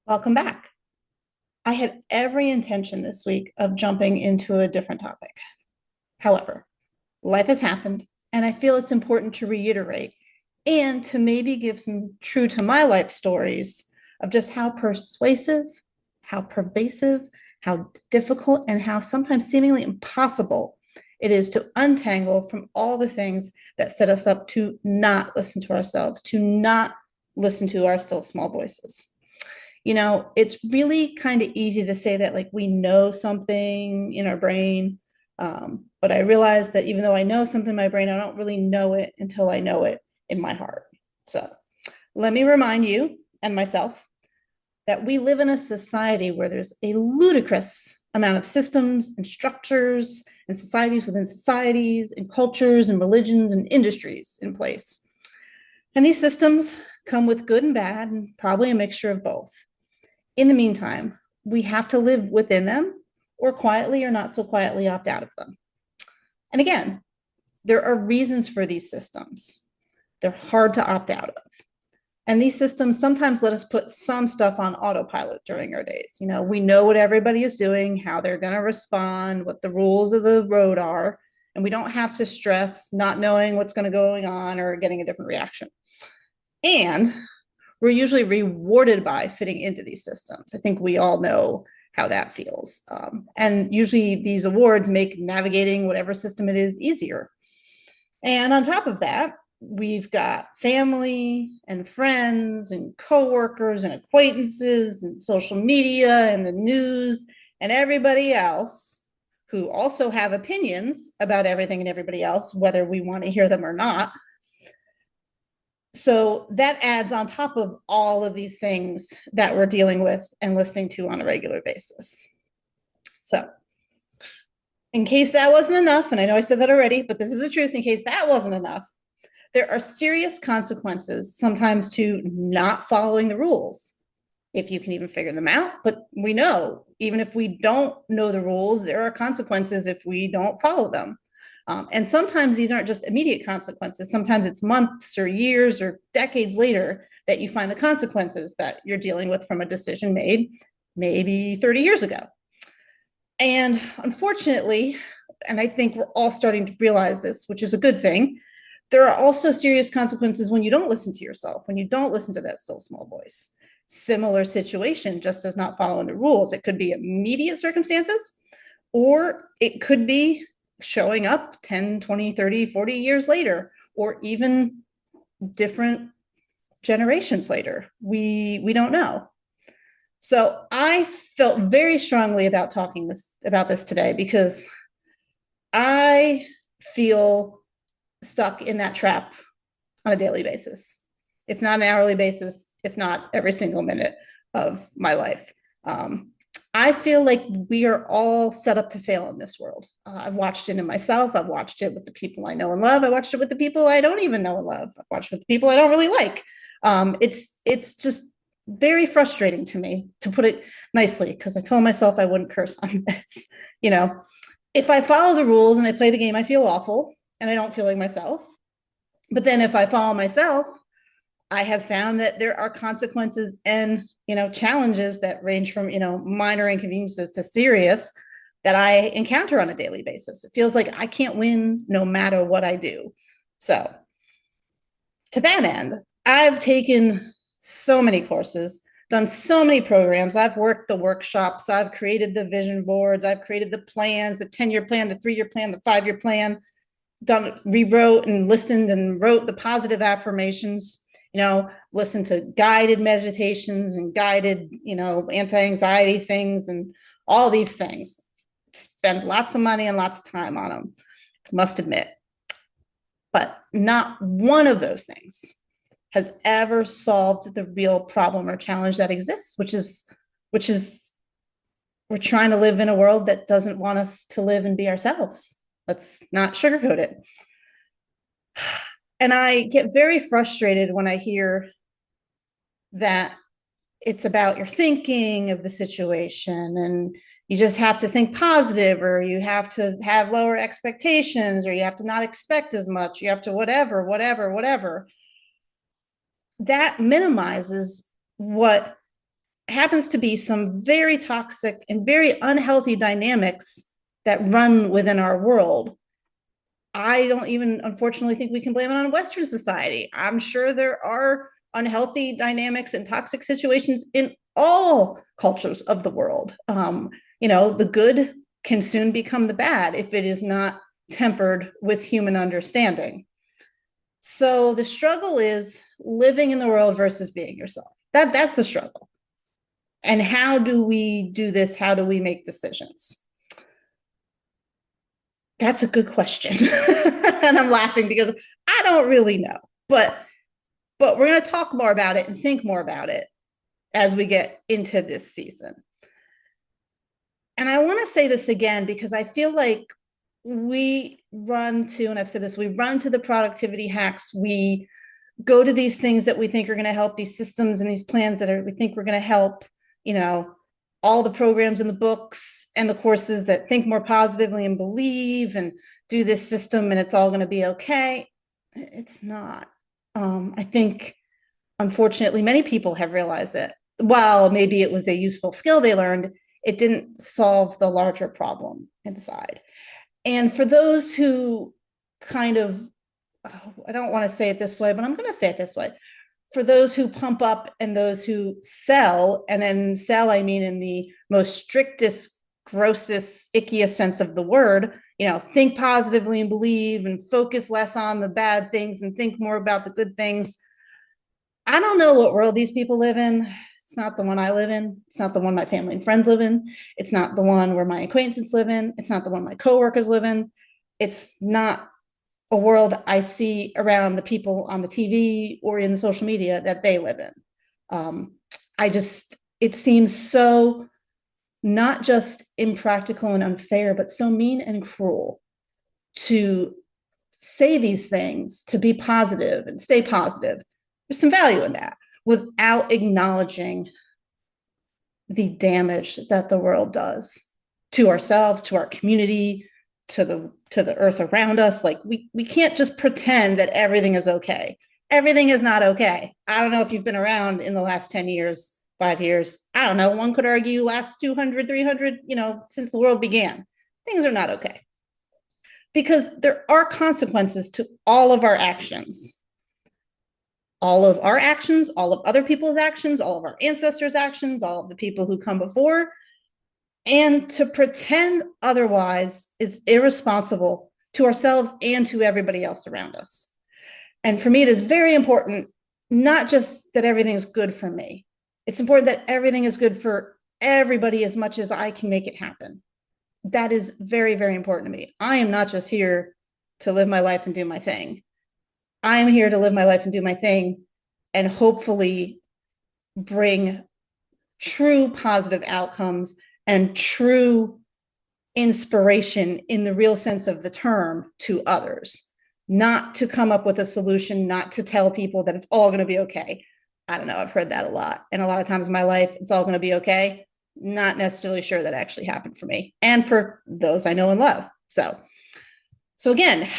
Welcome back. I had every intention this week of jumping into a different topic. However, life has happened, and I feel it's important to reiterate and to maybe give some true to my life stories of just how persuasive, how pervasive, how difficult, and how sometimes seemingly impossible it is to untangle from all the things that set us up to not listen to ourselves, to not listen to our still small voices. It's really kind of easy to say that like we know something in our brain. But I realize that even though I know something in my brain, I don't really know it until I know it in my heart. So let me remind you and myself that we live in a society where there's a ludicrous amount of systems and structures and societies within societies and cultures and religions and industries in place. And these systems come with good and bad and probably a mixture of both. In the meantime, we have to live within them or quietly or not so quietly opt out of them. And again, there are reasons for these systems. They're hard to opt out of. And these systems sometimes let us put some stuff on autopilot during our days. We know what everybody is doing, how they're going to respond, what the rules of the road are, and we don't have to stress not knowing what's going to go on or getting a different reaction. And we're usually rewarded by fitting into these systems. I think we all know how that feels. And usually these awards make navigating whatever system it is easier. And on top of that, we've got family and friends and coworkers and acquaintances and social media and the news and everybody else who also have opinions about everything and everybody else, whether we want to hear them or not. So that adds on top of all of these things that we're dealing with and listening to on a regular basis. So in case that wasn't enough, and I know I said that already, but this is the truth, in case that wasn't enough, there are serious consequences sometimes to not following the rules, if you can even figure them out. But we know, even if we don't know the rules, there are consequences if we don't follow them. And sometimes these aren't just immediate consequences. Sometimes it's months or years or decades later that you find the consequences that you're dealing with from a decision made maybe 30 years ago. And unfortunately, and I think we're all starting to realize this, which is a good thing, there are also serious consequences when you don't listen to yourself, when you don't listen to that still small voice. Similar situation, just as not following the rules. It could be immediate circumstances, or it could be showing up 10, 20, 30, 40 years later, or even different generations later. We don't know. So I felt very strongly about talking about this today because I feel stuck in that trap on a daily basis, if not an hourly basis, if not every single minute of my life. I feel like we are all set up to fail in this world. I've watched it in myself. I've watched it with the people I know and love. I watched it with the people I don't even know and love. I've watched it with the people I don't really like. It's just very frustrating to me, to put it nicely, because I told myself I wouldn't curse on this. You know, if I follow the rules and I play the game, I feel awful and I don't feel like myself. But then if I follow myself, I have found that there are consequences and challenges that range from minor inconveniences to serious that I encounter on a daily basis. It feels like I can't win no matter what I do. So to that end, I've taken so many courses, done so many programs. I've worked the workshops, I've created the vision boards, I've created the plans, the 10-year plan, the 3-year plan, the 5-year plan, rewrote and listened and wrote the positive affirmations, listen to guided meditations and guided, anti-anxiety things and all these things. Spend lots of money and lots of time on them, must admit. But not one of those things has ever solved the real problem or challenge that exists, which is we're trying to live in a world that doesn't want us to live and be ourselves. Let's not sugarcoat it. And I get very frustrated when I hear that it's about your thinking of the situation and you just have to think positive, or you have to have lower expectations, or you have to not expect as much, you have to whatever. That minimizes what happens to be some very toxic and very unhealthy dynamics that run within our world. I don't even, unfortunately, think we can blame it on Western society. I'm sure there are unhealthy dynamics and toxic situations in all cultures of the world. The good can soon become the bad if it is not tempered with human understanding. So the struggle is living in the world versus being yourself. That's the struggle. And how do we do this? How do we make decisions? That's a good question. And I'm laughing because I don't really know. But we're going to talk more about it and think more about it as we get into this season. And I want to say this again because I feel like we run to, and I've said this, we run to the productivity hacks. We go to these things that we think are going to help, these systems and these plans that we think we're going to help, all the programs in the books and the courses that think more positively and believe and do this system and it's all going to be okay. It's not. I think, unfortunately, many people have realized that while maybe it was a useful skill they learned, it didn't solve the larger problem inside. And for those who kind of, I don't want to say it this way, but I'm going to say it this way. For those who pump up and those who sell, and then sell, I mean in the most strictest, grossest, ickiest sense of the word, think positively and believe and focus less on the bad things and think more about the good things. I don't know what world these people live in. It's not the one I live in. It's not the one my family and friends live in. It's not the one where my acquaintances live in. It's not the one my coworkers live in. It's not a world I see around the people on the TV or in the social media that they live in. It seems so not just impractical and unfair, but so mean and cruel to say these things, to be positive and stay positive. There's some value in that without acknowledging the damage that the world does to ourselves, to our community, to the earth around us. Like we can't just pretend that everything is okay. Everything is not okay. I don't know if you've been around in the last 10 years, 5 years. I don't know. One could argue last 200, 300, since the world began. Things are not okay. Because there are consequences to all of our actions. All of our actions, all of other people's actions, all of our ancestors' actions, all of the people who come before. And to pretend otherwise is irresponsible to ourselves and to everybody else around us. And for me, it is very important, not just that everything is good for me. It's important that everything is good for everybody as much as I can make it happen. That is very, very important to me. I am not just here to live my life and do my thing. I am here to live my life and do my thing and hopefully bring true positive outcomes and true inspiration in the real sense of the term to others, not to come up with a solution, not to tell people that it's all going to be okay. I don't know. I've heard that a lot. And a lot of times in my life, it's all going to be okay. Not necessarily sure that actually happened for me and for those I know and love. So again,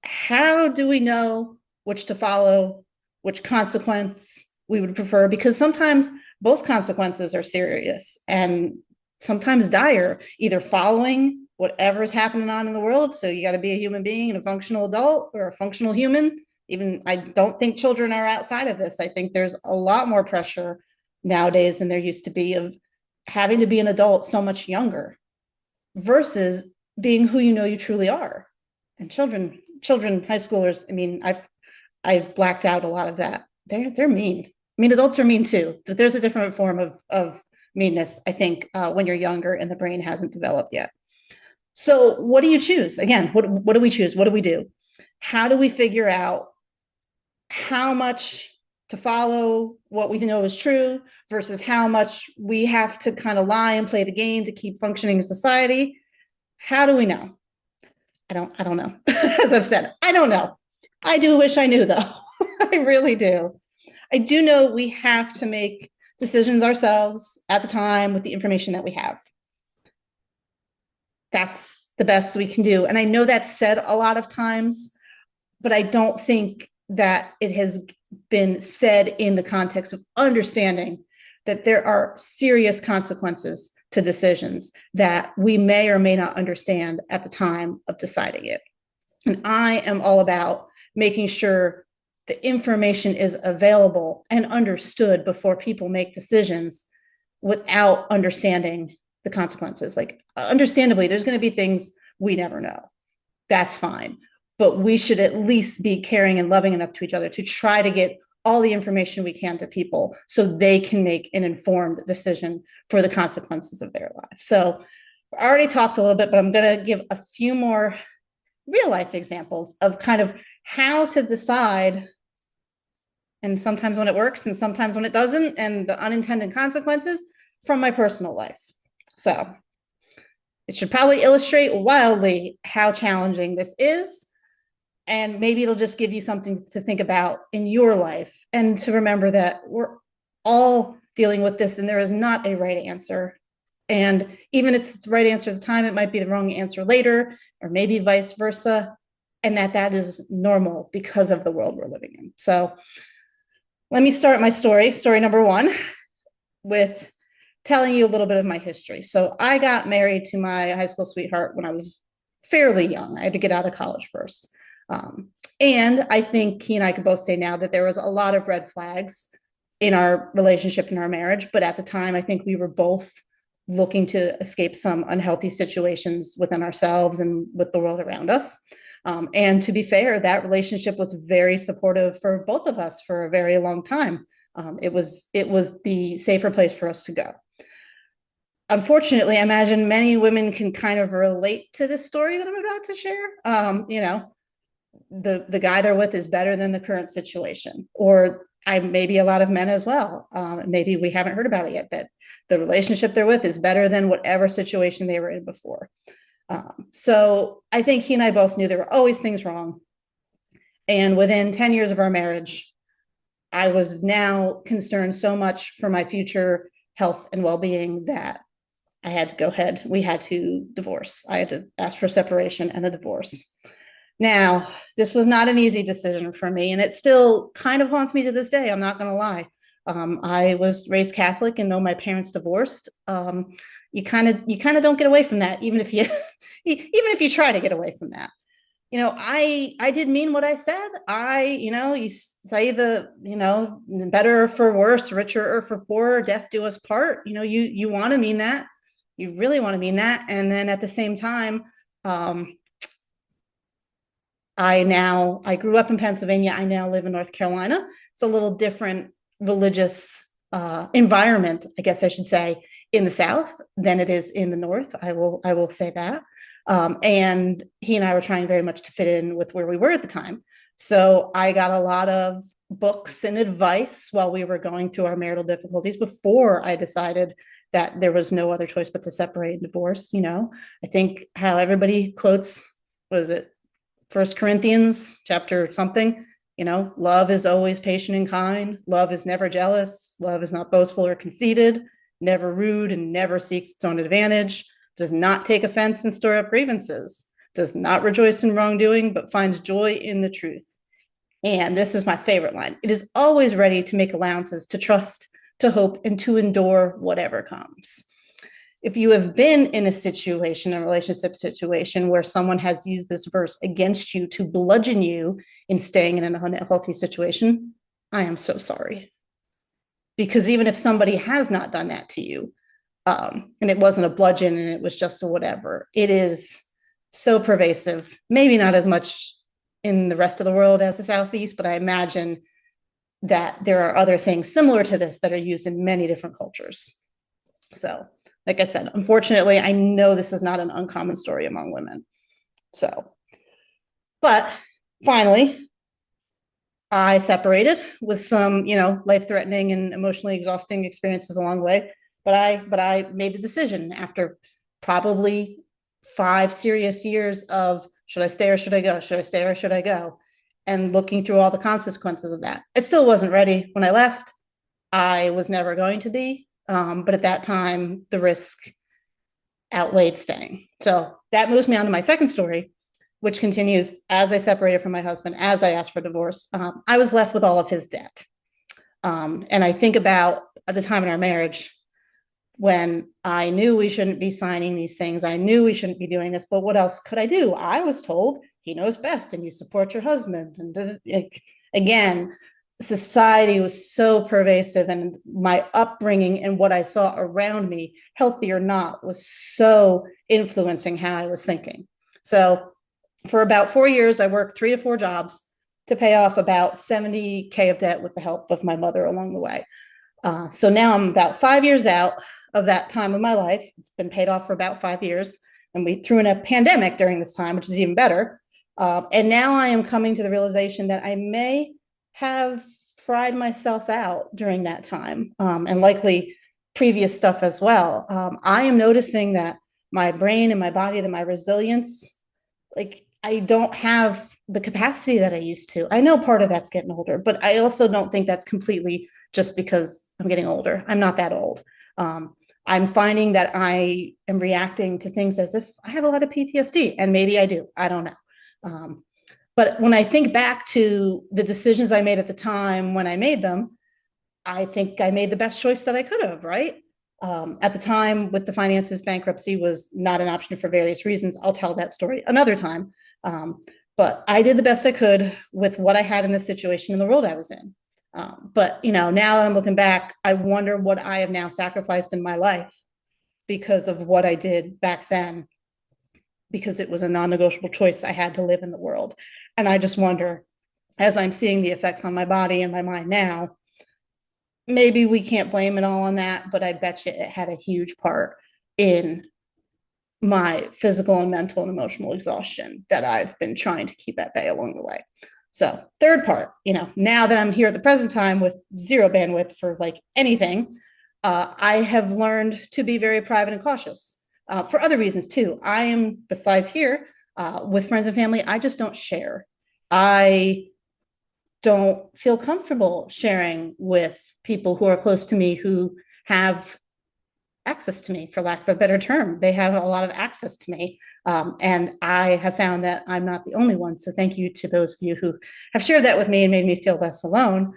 how do we know which to follow, which consequence we would prefer? Because sometimes both consequences are serious and sometimes dire, either following whatever is happening on in the world. So you got to be a human being and a functional adult or a functional human. Even I don't think children are outside of this. I think there's a lot more pressure nowadays than there used to be of having to be an adult so much younger versus being who you truly are. And children, high schoolers, I mean, I've blacked out a lot of that. They're mean. I mean, adults are mean too, but there's a different form of meanness, I think, when you're younger and the brain hasn't developed yet. So what do you choose? Again, what do we choose? What do we do? How do we figure out how much to follow what we know is true versus how much we have to kind of lie and play the game to keep functioning in society? How do we know? I don't know. As I've said, I don't know. I do wish I knew though. I really do. I do know we have to make decisions ourselves at the time with the information that we have. That's the best we can do. And I know that's said a lot of times, but I don't think that it has been said in the context of understanding that there are serious consequences to decisions that we may or may not understand at the time of deciding it. And I am all about making sure the information is available and understood before people make decisions without understanding the consequences. Like, understandably, there's going to be things we never know. That's fine. But we should at least be caring and loving enough to each other to try to get all the information we can to people so they can make an informed decision for the consequences of their lives. So I already talked a little bit, but I'm going to give a few more real life examples of kind of how to decide, and sometimes when it works and sometimes when it doesn't, and the unintended consequences from my personal life. So it should probably illustrate wildly how challenging this is. And maybe it'll just give you something to think about in your life, and to remember that we're all dealing with this and there is not a right answer. And even if it's the right answer at the time, it might be the wrong answer later, or maybe vice versa. And that is normal because of the world we're living in. So let me start my story number one, with telling you a little bit of my history. So I got married to my high school sweetheart when I was fairly young. I had to get out of college first. And I think he and I could both say now that there was a lot of red flags in our relationship, in our marriage. But at the time, I think we were both looking to escape some unhealthy situations within ourselves and with the world around us. And to be fair, that relationship was very supportive for both of us for a very long time. It was the safer place for us to go. Unfortunately, I imagine many women can kind of relate to this story that I'm about to share. The guy they're with is better than the current situation, or maybe a lot of men as well. Maybe we haven't heard about it yet, but the relationship they're with is better than whatever situation they were in before. So I think he and I both knew there were always things wrong. And within 10 years of our marriage, I was now concerned so much for my future health and well-being that I had to go ahead. We had to divorce. I had to ask for separation and a divorce. Now, this was not an easy decision for me, and it still kind of haunts me to this day. I'm not going to lie. I was raised Catholic, and though my parents divorced, you kind of don't get away from that, even if you even if you try to get away from that. I did mean what I said. You say better for worse, richer or for poorer, death do us part. You want to mean that. You really want to mean that. And then at the same time, I grew up in Pennsylvania. I now live in North Carolina. It's a little different religious environment, I guess I should say, in the South than it is in the North. I will say that. And he and I were trying very much to fit in with where we were at the time. So I got a lot of books and advice while we were going through our marital difficulties before I decided that there was no other choice but to separate and divorce. I think how everybody quotes, what is it? 1 Corinthians chapter something, love is always patient and kind. Love is never jealous. Love is not boastful or conceited, never rude, and never seeks its own advantage, does not take offense and store up grievances, does not rejoice in wrongdoing, but finds joy in the truth. And this is my favorite line. It is always ready to make allowances, to trust, to hope, and to endure whatever comes. If you have been in a relationship situation where someone has used this verse against you to bludgeon you in staying in an unhealthy situation, I am so sorry. Because even if somebody has not done that to you, and it wasn't a bludgeon and it was just a whatever, it is so pervasive. Maybe not as much in the rest of the world as the Southeast, but I imagine that there are other things similar to this that are used in many different cultures. So, like I said, unfortunately, I know this is not an uncommon story among women. But finally, I separated with some, life-threatening and emotionally exhausting experiences along the way. But I made the decision after probably 5 serious years of, should I stay or should I go? Should I stay or should I go? And looking through all the consequences of that. I still wasn't ready when I left. I was never going to be. But at that time, the risk outweighed staying. So that moves me on to my second story, which continues as I separated from my husband, as I asked for divorce. I was left with all of his debt. And I think about at the time in our marriage when I knew we shouldn't be signing these things. I knew we shouldn't be doing this, but what else could I do? I was told he knows best and you support your husband. And again, society was so pervasive, and my upbringing and what I saw around me, healthy or not, was so influencing how I was thinking. So for about 4 years, I worked 3 to 4 jobs to pay off about 70K of debt with the help of my mother along the way. So now I'm about 5 years out of that time of my life. It's been paid off for about 5 years. And we threw in a pandemic during this time, which is even better. And now I am coming to the realization that I may have fried myself out during that time, and likely previous stuff as well. I am noticing that my brain and my body, that my resilience, like I don't have the capacity that I used to. I know part of that's getting older, but I also don't think that's completely just because I'm getting older. I'm not that old. I'm finding that I am reacting to things as if I have a lot of PTSD, and maybe I do. I don't know. But when I think back to the decisions I made at the time when I made them, I think I made the best choice that I could have, right? At the time with the finances, bankruptcy was not an option for various reasons. I'll tell that story another time. But I did the best I could with what I had in the situation in the world I was in. But now that I'm looking back, I wonder what I have now sacrificed in my life because of what I did back then, because it was a non-negotiable choice I had to live in the world. And I just wonder, as I'm seeing the effects on my body and my mind now, maybe we can't blame it all on that, but I bet you it had a huge part in my physical and mental and emotional exhaustion that I've been trying to keep at bay along the way. So third part, now that I'm here at the present time with zero bandwidth for like anything, I have learned to be very private and cautious for other reasons too. I am, besides here, with friends and family, I just don't share. I don't feel comfortable sharing with people who are close to me who have access to me, for lack of a better term. They have a lot of access to me. And I have found that I'm not the only one. So thank you to those of you who have shared that with me and made me feel less alone.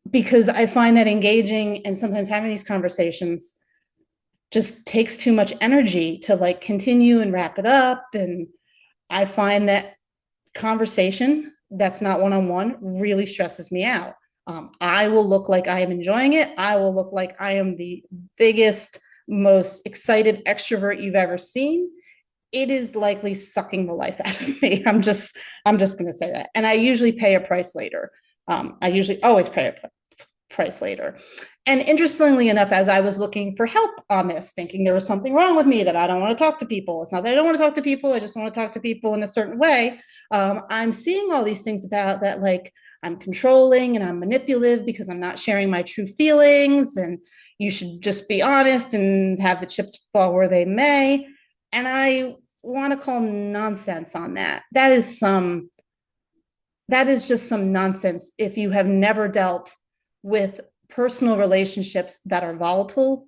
Because I find that engaging and sometimes having these conversations just takes too much energy to like continue and wrap it up. And I find that conversation that's not one-on-one really stresses me out. I will look like I am enjoying it. I will look like I am the biggest, most excited extrovert you've ever seen. It is likely sucking the life out of me. I'm just going to say that. And I usually pay a price later. I usually always pay a price later. And interestingly enough, as I was looking for help on this, thinking there was something wrong with me, that I don't want to talk to people. It's not that I don't want to talk to people. I just want to talk to people in a certain way. I'm seeing all these things about that, like I'm controlling and I'm manipulative because I'm not sharing my true feelings, and you should just be honest and have the chips fall where they may. And I want to call nonsense on that. That is just some nonsense if you have never dealt with personal relationships that are volatile,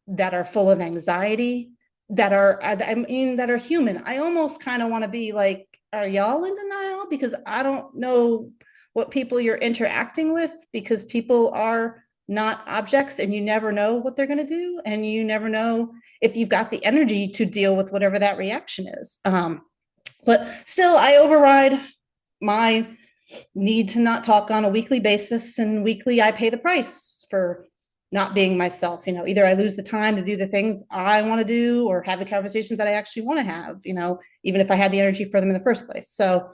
that are full of anxiety, that are human. I almost kind of want to be like, are y'all in denial? Because I don't know what people you're interacting with, because people are not objects and you never know what they're going to do. And you never know if you've got the energy to deal with whatever that reaction is. But still, I override my need to not talk on a weekly basis, and weekly I pay the price for not being myself. Either I lose the time to do the things I want to do or have the conversations that I actually want to have, even if I had the energy for them in the first place. So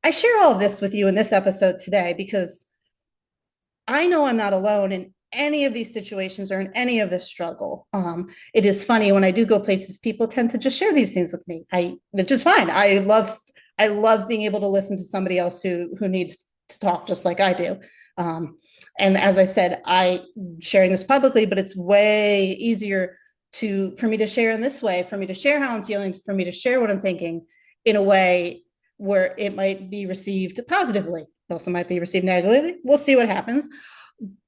I share all of this with you in this episode today because I know I'm not alone in any of these situations or in any of this struggle. It is funny, when I do go places, people tend to just share these things with me. That's just fine. I love being able to listen to somebody else who needs to talk just like I do. And as I said, I'm sharing this publicly, but it's way easier for me to share in this way, for me to share how I'm feeling, for me to share what I'm thinking in a way where it might be received positively. It also might be received negatively. We'll see what happens.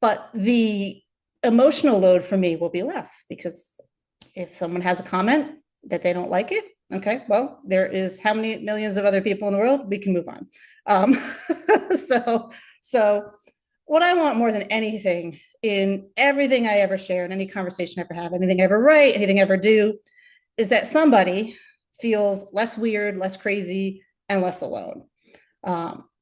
But the emotional load for me will be less, because if someone has a comment that they don't like it, okay, well, there is how many millions of other people in the world, we can move on. So what I want more than anything in everything I ever share, in any conversation I ever have, anything I ever write, anything I ever do, is that somebody feels less weird, less crazy, and less alone.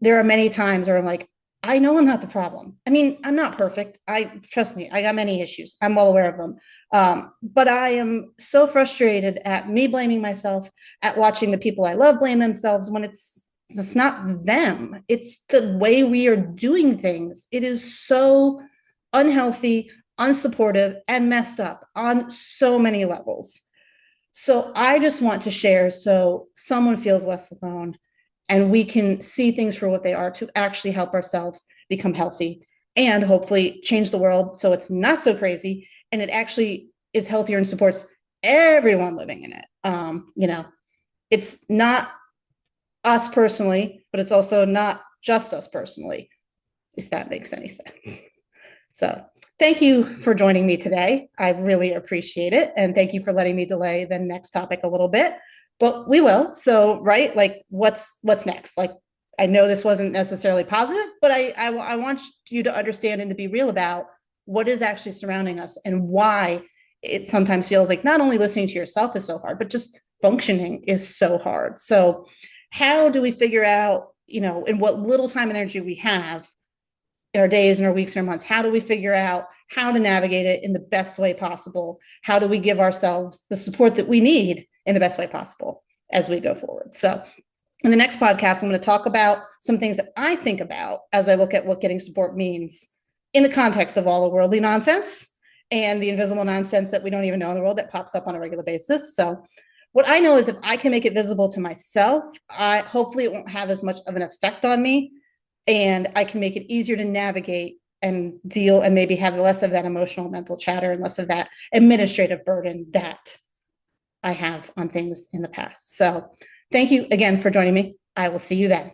There are many times where I'm like, I know I'm not the problem. I mean, I'm not perfect. Trust me, I got many issues. I'm well aware of them. But I am so frustrated at me blaming myself, at watching the people I love blame themselves when it's not them. It's the way we are doing things. It is so unhealthy, unsupportive, and messed up on so many levels. So I just want to share so someone feels less alone and we can see things for what they are to actually help ourselves become healthy and hopefully change the world so it's not so crazy and it actually is healthier and supports everyone living in it. It's not us personally, but it's also not just us personally, if that makes any sense. So thank you for joining me today. I really appreciate it. And thank you for letting me delay the next topic a little bit, but we will. So, right, like what's next? Like, I know this wasn't necessarily positive, but I want you to understand and to be real about what is actually surrounding us and why it sometimes feels like not only listening to yourself is so hard, but just functioning is so hard. So how do we figure out, in what little time and energy we have in our days and our weeks and our months, how do we figure out how to navigate it in the best way possible? How do we give ourselves the support that we need in the best way possible as we go forward? So in the next podcast, I'm going to talk about some things that I think about as I look at what getting support means in the context of all the worldly nonsense and the invisible nonsense that we don't even know in the world that pops up on a regular basis. So what I know is if I can make it visible to myself, hopefully it won't have as much of an effect on me, and I can make it easier to navigate and deal and maybe have less of that emotional mental chatter and less of that administrative burden that I have on things in the past. So thank you again for joining me. I will see you then.